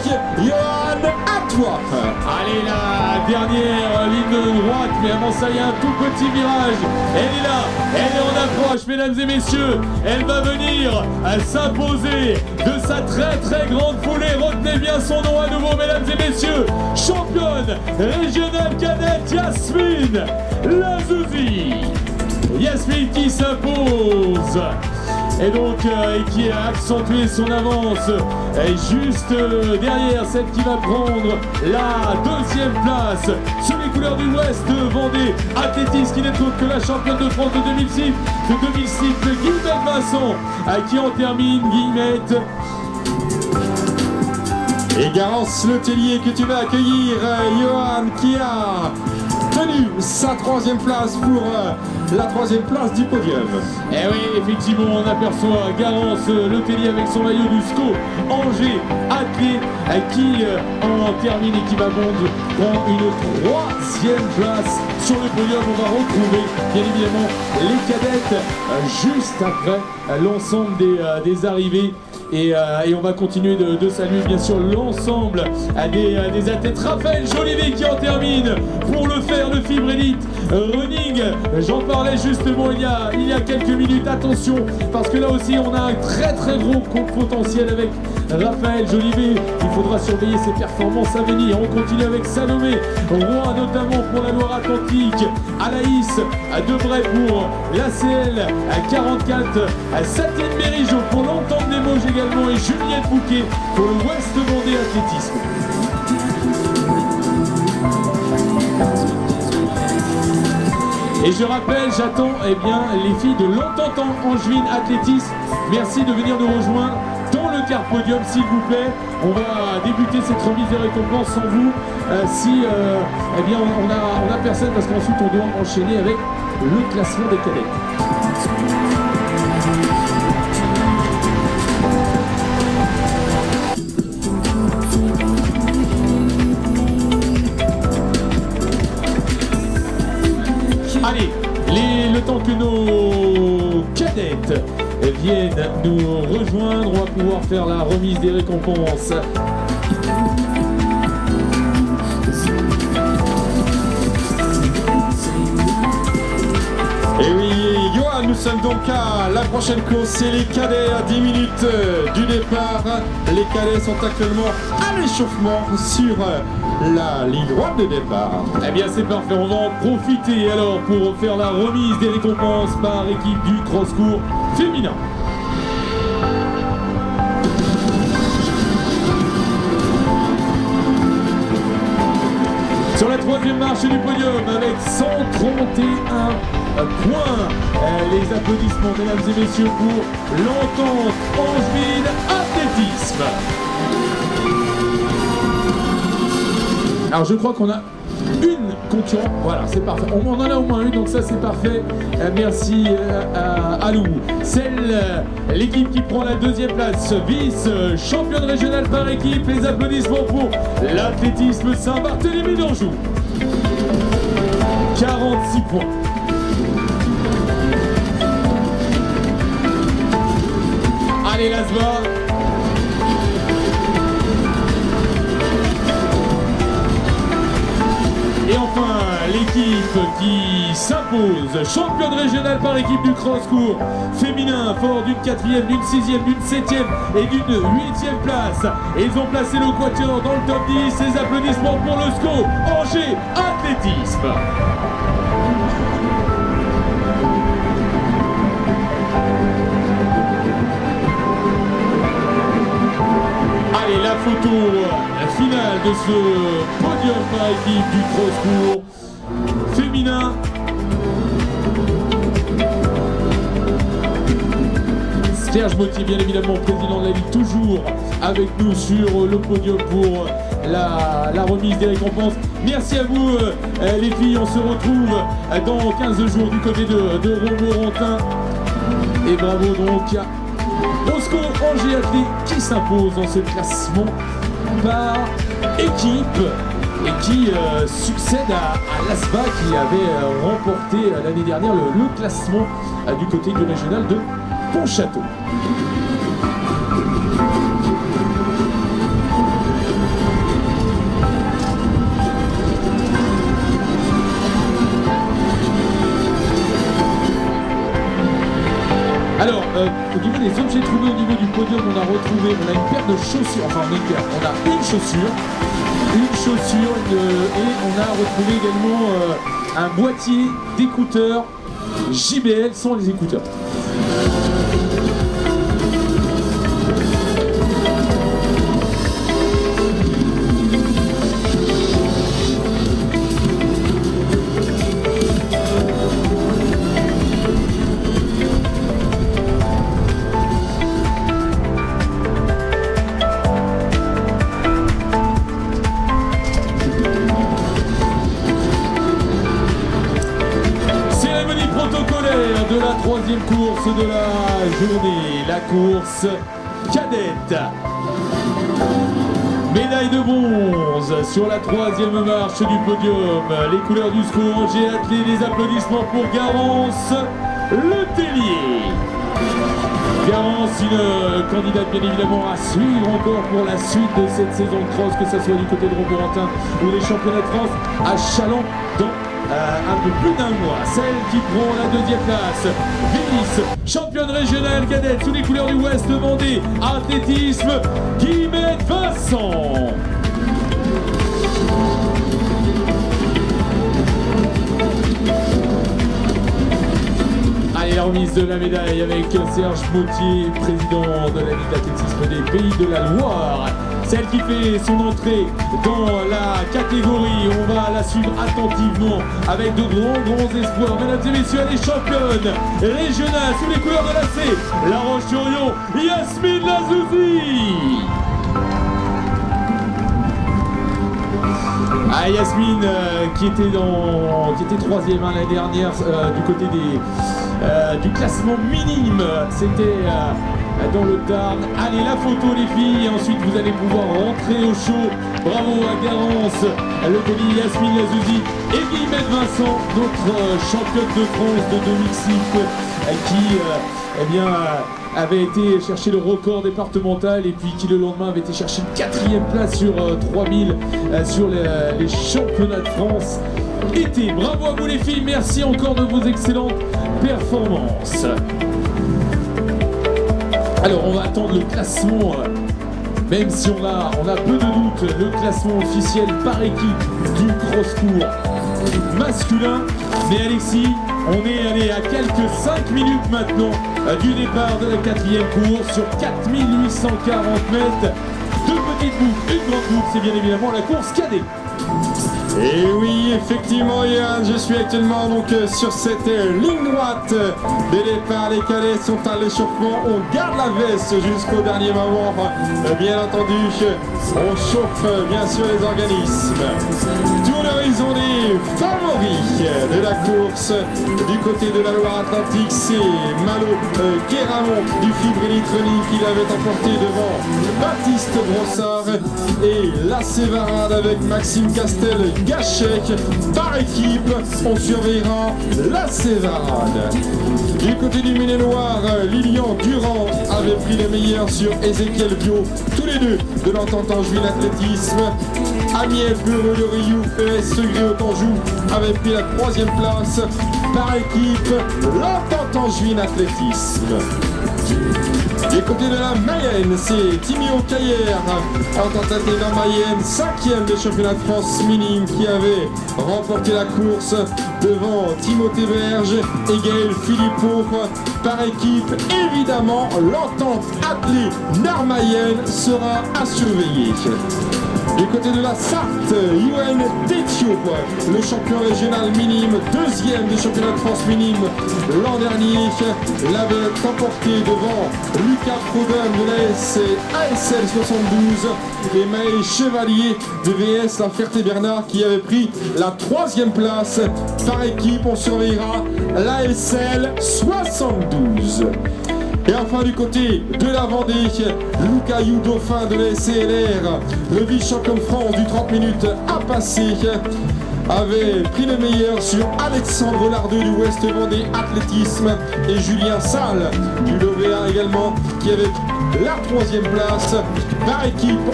Johan, à toi. Allez, la dernière ligne droite, mais avant ça, il y a un tout petit virage. Elle est là, elle est en approche, mesdames et messieurs. Elle va venir s'imposer de sa très grande foulée. Retenez bien son nom à nouveau, mesdames et messieurs. Championne régionale cadette, Yasmine Lazouzi. Yasmine qui s'impose. Et donc, qui a accentué son avance juste derrière celle qui va prendre la deuxième place sur les couleurs du Ouest Vendée Athlétisme, qui n'est autre que la championne de France de 2006, Guillemette Vincent, qui en termine, Guillemette. Et Garance Letellier que tu vas accueillir, Johan, qui a tenu sa troisième place pour la troisième place du podium. Et oui, effectivement, on aperçoit Garance Letellier avec son maillot du SCO Angers Athlé, qui en termine et qui va prendre une troisième place sur le podium. On va retrouver bien évidemment les cadettes juste après l'ensemble des arrivées. Et on va continuer de saluer bien sûr l'ensemble des athlètes. Raphaël Jolivet qui en termine pour le fer de fibre élite running. J'en parlais justement il y a quelques minutes. Attention, parce que là aussi on a un très gros potentiel avec Raphaël Jolivet. Il faudra surveiller ses performances à venir. On continue avec Salomé Roy, notamment pour la Loire-Atlantique. Anaïs Debray pour l'ACL 44. Satine Mérigeau pour l'Entente des Mauges également, et Juliette Bouquet pour le Ouest Vendée Athlétisme. Et je rappelle, j'attends les filles de l'Entente Angevine Athlétisme. Merci de venir nous rejoindre dans le quart podium, s'il vous plaît. On va débuter cette remise de récompense sans vous. Si on a personne, parce qu'ensuite on doit enchaîner avec le classement des cadettes. Allez, le temps que nos cadettes viennent nous rejoindre, on va pouvoir faire la remise des récompenses. Et oui, Johan, nous sommes donc à la prochaine course, c'est les cadets à 10 minutes du départ. Les cadets sont actuellement à l'échauffement sur la ligne droite de départ. Eh bien c'est parfait, on va en profiter alors pour faire la remise des récompenses par équipe du cross-court féminin. Sur la troisième marche du podium avec 131 points. Les applaudissements, mesdames et messieurs, pour l'Entente Angevine Athlétisme. Alors je crois qu'on a une concurrente, voilà, c'est parfait. On en a au moins une, donc ça c'est parfait. Merci à Lou. L'équipe qui prend la deuxième place, vice-championne régionale par équipe. Les applaudissements pour l'athlétisme Saint-Barthélemy d'Anjou. 46 points. Allez, Lasva. Et enfin, l'équipe qui s'impose, championne régionale par équipe du cross-court féminin, fort d'une 4e, d'une 6e, d'une 7e et d'une 8e place. Et ils ont placé le quatuor dans le top 10. Les applaudissements pour le SCO Angers Athlétisme. Allez, la photo finale de ce podium par équipe du cross-court féminin. Serge Mottier, bien évidemment, président de la Ligue, toujours avec nous sur le podium pour la remise des récompenses. Merci à vous, les filles. On se retrouve dans 15 jours du côté de Romorantin. Et bravo donc au SCO Angers Athlé qui s'impose dans ce classement par équipe et qui succède à l'ASBA qui avait remporté l'année dernière le classement du côté du régional de Pontchâteau. au niveau des objets trouvés au niveau du podium, on a une paire de chaussures, enfin on a une chaussure, et on a retrouvé également un boîtier d'écouteurs JBL sans les écouteurs. De la troisième course de la journée, la course cadette. Médaille de bronze sur la troisième marche du podium. Les couleurs du SCO Angers Athlé, les applaudissements pour Garance Letellier. Garance, une candidate bien évidemment à suivre encore pour la suite de cette saison de cross, que ce soit du côté de Romorantin ou les championnats de France à Châlons dans un peu plus d'un mois. Celle qui prend la deuxième place, Vélis, championne régionale cadette sous les couleurs du Ouest Vendée, athlétisme, Guillemette Vincent. Allez, la remise de la médaille avec Serge Mautier, président de la Ligue d'athlétisme des Pays de la Loire. Celle qui fait son entrée dans la catégorie, on va la suivre attentivement avec de grands espoirs. Mesdames et messieurs, elle est championne régionale sous les couleurs de la C, La Roche-sur-Yon, Yasmine Lazouzi. Ah, Yasmine qui était troisième l'année dernière du côté du classement minime, c'était dans le Tarn. Allez, la photo les filles, ensuite vous allez pouvoir rentrer au show. Bravo à Garance Letellier, Yasmine Lazouzi et Guillemette Vincent, notre championne de France de 2006 qui avait été chercher le record départemental et puis qui le lendemain avait été chercher une 4e place sur 3000 sur les championnats de France été. Bravo à vous les filles, merci encore de vos excellentes performances. Alors on va attendre le classement, même si on a peu de doute, le classement officiel par équipe du cross-court masculin. Mais Alexis, on est allé à quelques 5 minutes maintenant du départ de la 4e course sur 4840 mètres. Deux petites boucles, une grande boucle, c'est bien évidemment la course cadet. Et oui, effectivement Yann, je suis actuellement donc sur cette ligne droite des départs. Les cadets sont à l'échauffement, on garde la veste jusqu'au dernier moment. Bien entendu, on chauffe bien sûr les organismes. Tour d'horizon des favoris de la course du côté de la Loire-Atlantique, c'est Malo Guéramont du Fibrillitronique qui l'avait emporté devant Baptiste Brossard et la Sévarade avec Maxime Castel Gachec. Par équipe, on surveillera la Sévarade. Du côté du Maine-et-Loire, Lilian Durand avait pris les meilleurs sur Ezekiel Bio, tous les deux de l'entente Angevine Athlétisme. Amiel Bureau de Rioux, ES Segré-Autanjou avait pris la 3e place. Par équipe, l'entente Angevine Athlétisme. Du côté de la Mayenne, c'est Timéo Caillère, entente Athéna Mayenne, 5e des championnats de France minime, qui avait remporté la course devant Timothée Berge et Gaël Philippot. Par équipe, évidemment, l'entente Athlé Narmayenne sera à surveiller. Du côté de la Sarthe, Yoann Détiop, le champion régional minime, 2e des championnats de France minime l'an dernier, l'avait emporté devant Lucas Produm de la ASL 72 et Maël Chevalier de VS La Ferté-Bernard qui avait pris la 3e place. Par équipe, on surveillera l'ASL 72. Et enfin du côté de la Vendée, Lucas You Dauphin de la SCLR, le vice-champion de France du 30 minutes à passer, avait pris le meilleur sur Alexandre Lardeux du Ouest Vendée Athlétisme et Julien Salle du Lovea également qui avait la 3e place. Par équipe,